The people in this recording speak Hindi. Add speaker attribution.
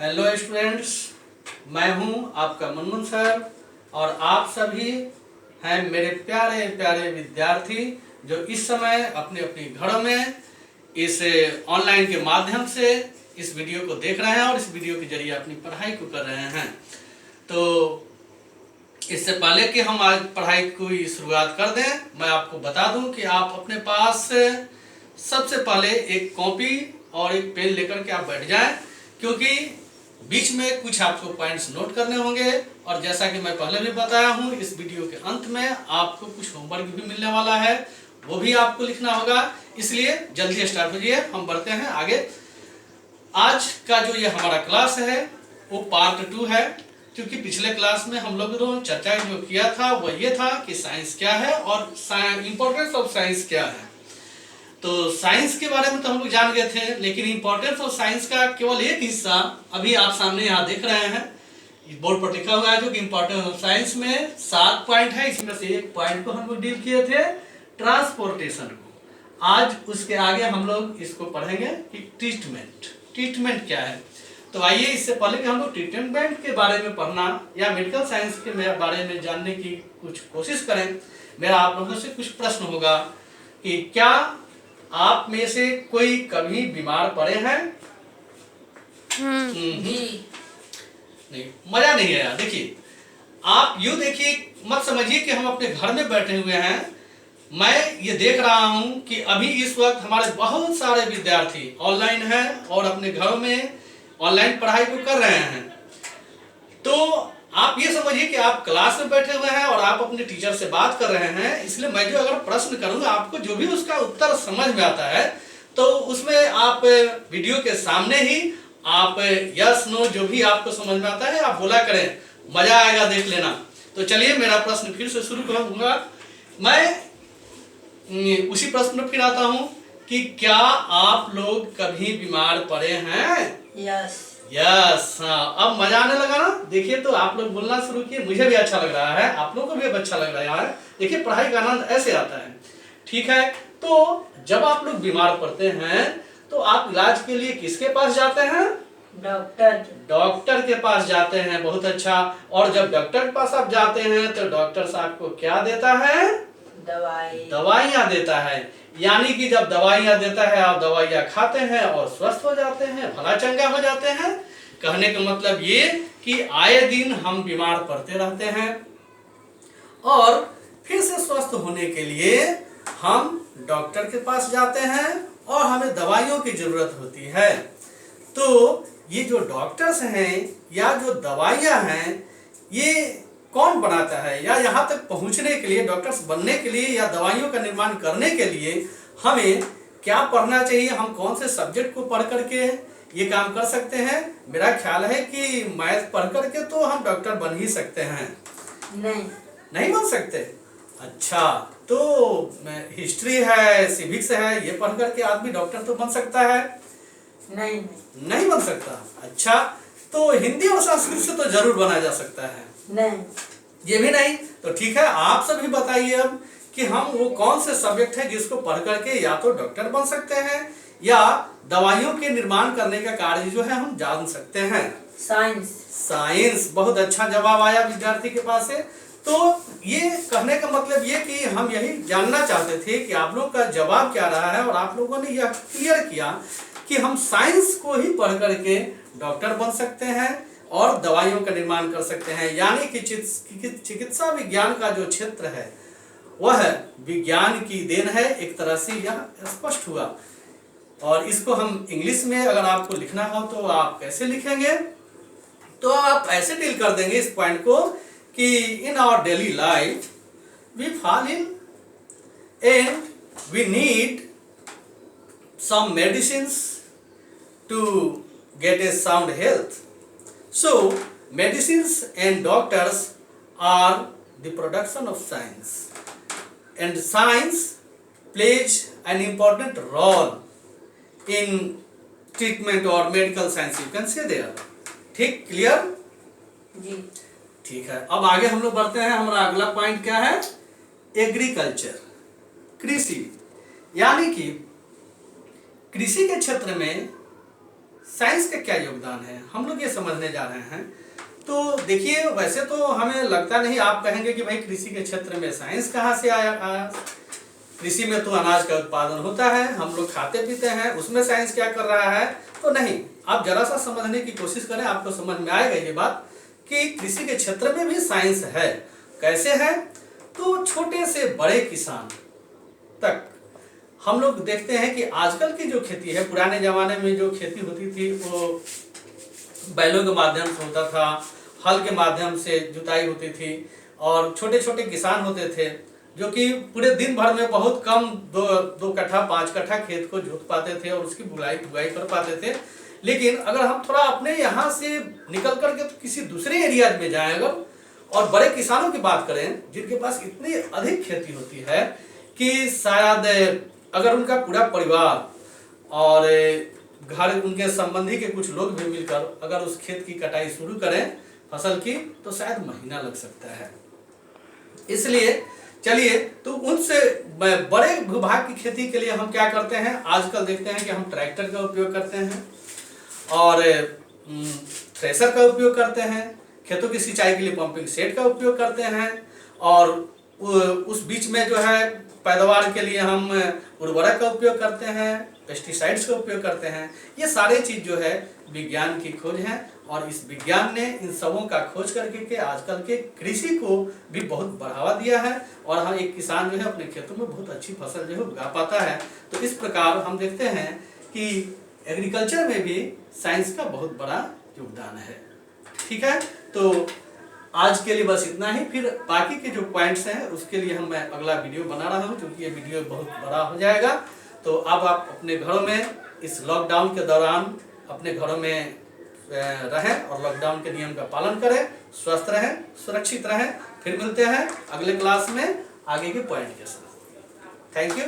Speaker 1: हेलो स्टूडेंट्स, मैं हूं आपका मनमुन सर और आप सभी हैं मेरे प्यारे प्यारे विद्यार्थी जो इस समय अपने अपने घरों में इस ऑनलाइन के माध्यम से इस वीडियो को देख रहे हैं और इस वीडियो के जरिए अपनी पढ़ाई को कर रहे हैं। तो इससे पहले कि हम आज पढ़ाई की शुरुआत कर दें, मैं आपको बता दूं कि आप अपने पास सबसे पहले एक कॉपी और एक पेन लेकर के आप बैठ जाएं, क्योंकि बीच में कुछ आपको पॉइंट्स नोट करने होंगे और जैसा कि मैं पहले भी बताया हूं, इस वीडियो के अंत में आपको कुछ होमवर्क भी मिलने वाला है, वो भी आपको लिखना होगा। इसलिए जल्दी स्टार्ट कीजिए, हम बढ़ते हैं आगे। आज का जो ये हमारा क्लास है वो पार्ट 2 है, क्योंकि पिछले क्लास में हम लोगों ने चर्चा जो किया था वो ये था कि साइंस क्या है और इम्पोर्टेंस ऑफ साइंस क्या है। तो साइंस के बारे में तो हम लोग जान गए थे, लेकिन इम्पोर्टेंस ऑफ साइंस का केवल एक हिस्सा अभी आप सामने यहाँ देख रहे हैं, बोर्ड पर लिखा हुआ है जो कि इम्पोर्टेंस ऑफ साइंस में 7 पॉइंट है। इसमें से एक पॉइंट को हम लोग डील किए थे, ट्रांसपोर्टेशन को। आज उसके आगे हम लोग इसको पढ़ेंगे कि ट्रीटमेंट क्या है। तो आइए, इससे पहले कि हम लोग ट्रीटमेंट के बारे में पढ़ना या मेडिकल साइंस के बारे में जानने की कुछ कोशिश करें, मेरा आप लोगों से कुछ प्रश्न होगा कि क्या आप में से कोई कभी बीमार पड़े हैं? नहीं, मजा नहीं आया। देखिए, आप यूं देखिए, मत समझिए कि हम अपने घर में बैठे हुए हैं। मैं ये देख रहा हूं कि अभी इस वक्त हमारे बहुत सारे विद्यार्थी ऑनलाइन हैं और अपने घरों में ऑनलाइन पढ़ाई को कर रहे हैं। तो आप ये समझिए कि आप क्लास में बैठे हुए हैं और आप अपने टीचर से बात कर रहे हैं। इसलिए मैं जो अगर प्रश्न करूंगा, आपको जो भी उसका उत्तर समझ में आता है तो उसमें आप वीडियो के सामने ही आप यस नो जो भी आपको समझ में आता है आप बोला करें, मजा आएगा, देख लेना। तो चलिए, मेरा प्रश्न फिर से शुरू करूंगा। मैं उसी प्रश्न पर फिर आता हूं कि क्या आप लोग कभी बीमार पड़े हैं? यस। हाँ, अब मजा आने लगा ना। देखिए, तो आप लोग बोलना शुरू किए, मुझे भी अच्छा लग रहा है, आप लोगों को भी अच्छा लग रहा है। देखिए, पढ़ाई का आनंद ऐसे आता है। ठीक है, तो जब आप लोग बीमार पड़ते हैं तो आप इलाज के लिए किसके पास जाते हैं? डॉक्टर के पास जाते हैं। बहुत अच्छा। और जब डॉक्टर के पास आप जाते हैं तो डॉक्टर साहब को क्या देता है? दवाइयाँ देता है। यानी कि जब दवाइयाँ देता है, आप दवाइयाँ खाते हैं और स्वस्थ हो जाते हैं, भला चंगा हो जाते हैं। कहने का मतलब ये कि आए दिन हम बीमार पड़ते रहते हैं और फिर से स्वस्थ होने के लिए हम डॉक्टर के पास जाते हैं और हमें दवाइयों की जरूरत होती है। तो ये जो डॉक्टर्स हैं या जो दवाइयाँ हैं, ये कौन बनाता है? या यहाँ तक पहुँचने के लिए, डॉक्टर्स बनने के लिए या दवाइयों का निर्माण करने के लिए हमें क्या पढ़ना चाहिए? हम कौन से सब्जेक्ट को पढ़ करके ये काम कर सकते हैं? मेरा ख्याल है कि मैथ पढ़ करके तो हम डॉक्टर बन ही सकते हैं। नहीं बन सकते? अच्छा, तो हिस्ट्री है, सिविक्स है, ये पढ़ करके आदमी डॉक्टर तो बन सकता है? नहीं बन सकता। अच्छा, तो हिंदी और संस्कृत से तो जरूर बना जा सकता है? नहीं, ये भी नहीं। तो ठीक है, आप सभी बताइए अब कि हम वो कौन से सब्जेक्ट है जिसको पढ़ करके या तो डॉक्टर बन सकते हैं या दवाइयों के निर्माण करने का कार्य जो है हम जान सकते हैं? साइंस। बहुत अच्छा जवाब आया विद्यार्थी के पास से। तो ये कहने का मतलब ये कि हम यही जानना चाहते थे कि आप लोग का जवाब क्या रहा है और आप लोगों ने यह क्लियर किया कि हम साइंस को ही पढ़ करके डॉक्टर बन सकते हैं और दवाइयों का निर्माण कर सकते हैं। यानी कि चिकित्सा विज्ञान का जो क्षेत्र है वह विज्ञान की देन है, एक तरह से यह स्पष्ट हुआ। और इसको हम इंग्लिश में अगर आपको लिखना हो तो आप कैसे लिखेंगे? तो आप ऐसे डील कर देंगे इस पॉइंट को कि in our daily life we fall in and we need some medicines to get a sound health. So medicines and doctors are the production of science, and science plays an important role in treatment or medical science, you can say there. ठीक, क्लियर जी? ठीक है, अब आगे हम लोग बढ़ते हैं। हमारा अगला पॉइंट क्या है? एग्रीकल्चर, कृषि। यानी कि कृषि के क्षेत्र में साइंस का क्या योगदान है, हम लोग ये समझने जा रहे हैं। तो देखिए, वैसे तो हमें लगता नहीं, आप कहेंगे कि भाई कृषि के क्षेत्र में साइंस कहाँ से आया। कृषि में तो अनाज का उत्पादन होता है, हम लोग खाते पीते हैं, उसमें साइंस क्या कर रहा है। तो नहीं, आप जरा सा समझने की कोशिश करें, आपको समझ में आएगा ये बात कि कृषि के क्षेत्र में भी साइंस है। कैसे है? तो छोटे से बड़े किसान तक हम लोग देखते हैं कि आजकल की जो खेती है, पुराने जमाने में जो खेती होती थी वो बैलों के माध्यम से होता था, हल के माध्यम से जुताई होती थी, और छोटे छोटे किसान होते थे जो कि पूरे दिन भर में बहुत कम 2 कट्ठा 5 कट्ठा खेत को जोत पाते थे और उसकी बुआई कर पाते थे। लेकिन अगर हम थोड़ा अपने यहाँ से निकल करके किसी दूसरे एरिया में जाएं अगर, और बड़े किसानों की बात करें जिनके पास इतनी अधिक खेती होती है कि शायद अगर उनका पूरा परिवार और घर उनके संबंधी के कुछ लोग भी मिलकर अगर उस खेत की कटाई शुरू करें फसल की, तो शायद महीना लग सकता है। इसलिए चलिए, तो उनसे बड़े भूभाग की खेती के लिए हम क्या करते हैं, आजकल देखते हैं कि हम ट्रैक्टर का उपयोग करते हैं और थ्रेशर का उपयोग करते हैं, खेतों की सिंचाई के लिए पंपिंग सेट का उपयोग करते हैं, और उस बीच में जो है पैदावार के लिए हम उर्वरक का उपयोग करते हैं, पेस्टिसाइड्स का उपयोग करते हैं। ये सारे चीज जो है विज्ञान की खोज है, और इस विज्ञान ने इन सबों का खोज करके के आजकल के कृषि को भी बहुत बढ़ावा दिया है, और हम एक किसान जो है अपने खेतों में बहुत अच्छी फसल जो है उगा पाता है। तो इस प्रकार हम देखते हैं कि एग्रीकल्चर में भी साइंस का बहुत बड़ा योगदान है। ठीक है, तो आज के लिए बस इतना ही, फिर बाकी के जो पॉइंट्स हैं उसके लिए मैं अगला वीडियो बना रहा हूँ, क्योंकि ये वीडियो बहुत बड़ा हो जाएगा। तो अब आप अपने घरों में इस लॉकडाउन के दौरान अपने घरों में रहें और लॉकडाउन के नियम का पालन करें, स्वस्थ रहें, सुरक्षित रहें। फिर मिलते हैं अगले क्लास में आगे के पॉइंट के साथ। Thank you.